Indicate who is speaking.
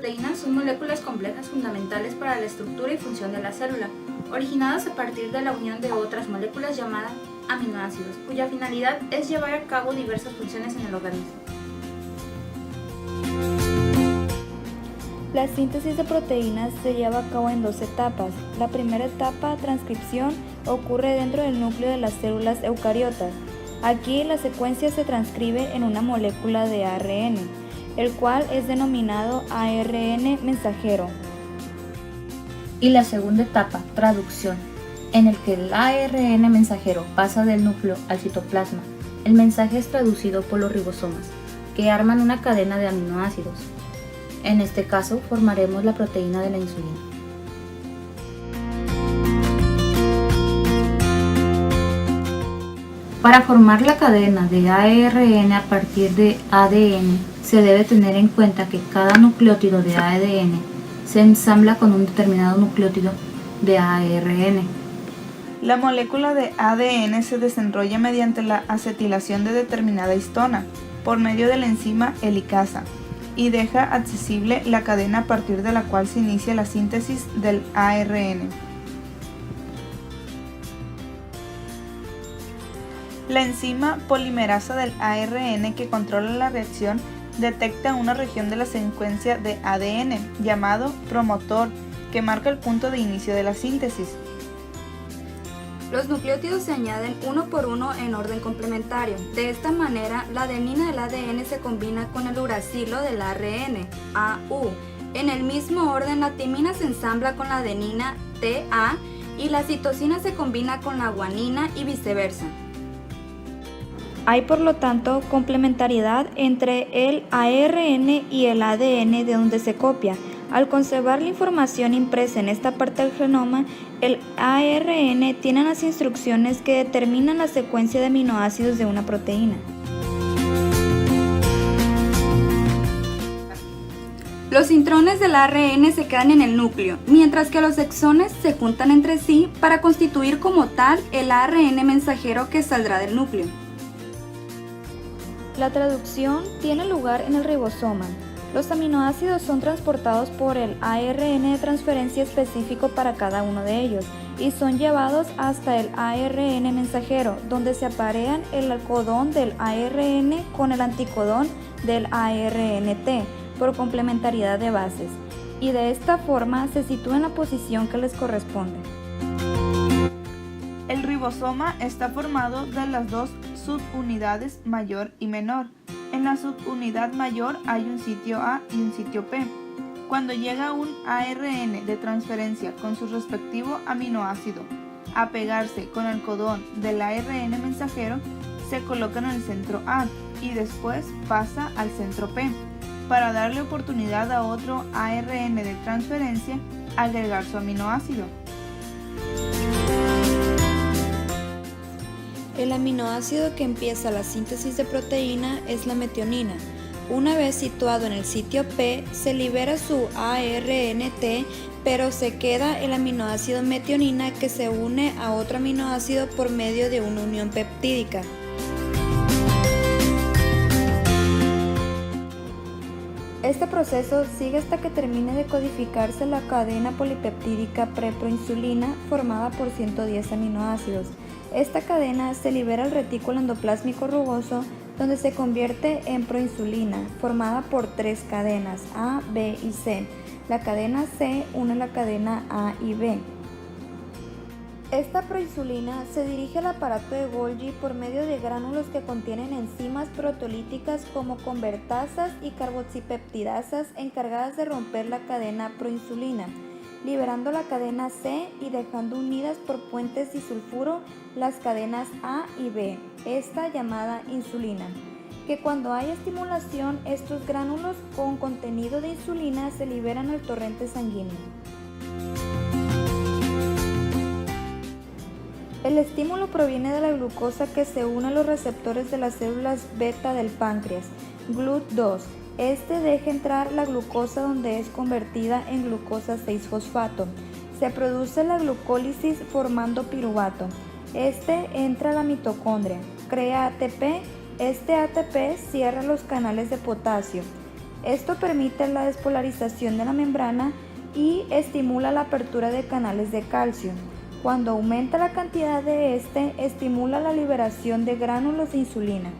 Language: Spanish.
Speaker 1: proteínas son moléculas complejas fundamentales para la estructura y función de la célula, originadas a partir de la unión de otras moléculas llamadas aminoácidos, cuya finalidad es llevar a cabo diversas funciones en el organismo.
Speaker 2: La síntesis de proteínas se lleva a cabo en dos etapas. La primera etapa, transcripción, ocurre dentro del núcleo de las células eucariotas. Aquí la secuencia se transcribe en una molécula de ARN, el cual es denominado ARN mensajero.
Speaker 1: Y la segunda etapa, traducción, en el que el ARN mensajero pasa del núcleo al citoplasma. El mensaje es traducido por los ribosomas, que arman una cadena de aminoácidos. En este caso, formaremos la proteína de la insulina. Para formar la cadena de ARN a partir de ADN, se debe tener en cuenta que cada nucleótido de ADN se ensambla con un determinado nucleótido de ARN.
Speaker 3: La molécula de ADN se desenrolla mediante la acetilación de determinada histona por medio de la enzima helicasa y deja accesible la cadena a partir de la cual se inicia la síntesis del ARN. La enzima polimerasa del ARN que controla la reacción detecta una región de la secuencia de ADN llamado promotor que marca el punto de inicio de la síntesis.
Speaker 4: Los nucleótidos se añaden uno por uno en orden complementario. De esta manera, la adenina del ADN se combina con el uracilo del ARN, AU. En el mismo orden, la timina se ensambla con la adenina, TA, y la citosina se combina con la guanina y viceversa.
Speaker 2: Hay por lo tanto complementariedad entre el ARN y el ADN de donde se copia. Al conservar la información impresa en esta parte del genoma, el ARN tiene las instrucciones que determinan la secuencia de aminoácidos de una proteína.
Speaker 4: Los intrones del ARN se quedan en el núcleo, mientras que los exones se juntan entre sí para constituir como tal el ARN mensajero que saldrá del núcleo.
Speaker 2: La traducción tiene lugar en el ribosoma. Los aminoácidos son transportados por el ARN de transferencia específico para cada uno de ellos y son llevados hasta el ARN mensajero, donde se aparean el codón del ARN con el anticodón del ARNT por complementariedad de bases, y de esta forma se sitúa en la posición que les corresponde.
Speaker 3: El ribosoma está formado de las dos subunidades mayor y menor. En la subunidad mayor hay un sitio A y un sitio P. Cuando llega un ARN de transferencia con su respectivo aminoácido a pegarse con el codón del ARN mensajero, se coloca en el centro A y después pasa al centro P, para darle oportunidad a otro ARN de transferencia a agregar su aminoácido.
Speaker 2: El aminoácido que empieza la síntesis de proteína es la metionina. Una vez situado en el sitio P, se libera su ARNT, pero se queda el aminoácido metionina que se une a otro aminoácido por medio de una unión peptídica. Este proceso sigue hasta que termine de codificarse la cadena polipeptídica preproinsulina formada por 110 aminoácidos. Esta cadena se libera al retículo endoplásmico rugoso, donde se convierte en proinsulina, formada por tres cadenas, A, B y C. La cadena C une la cadena A y B. Esta proinsulina se dirige al aparato de Golgi por medio de gránulos que contienen enzimas proteolíticas como convertasas y carboxipeptidasas encargadas de romper la cadena proinsulina, liberando la cadena C y dejando unidas por puentes disulfuro las cadenas A y B, esta llamada insulina, que cuando hay estimulación, estos gránulos con contenido de insulina se liberan al torrente sanguíneo. El estímulo proviene de la glucosa que se une a los receptores de las células beta del páncreas, GLUT2. Este deja entrar la glucosa donde es convertida en glucosa 6-fosfato. Se produce la glucólisis formando piruvato. Este entra a la mitocondria, crea ATP. Este ATP cierra los canales de potasio. Esto permite la despolarización de la membrana y estimula la apertura de canales de calcio. Cuando aumenta la cantidad de este, estimula la liberación de gránulos de insulina.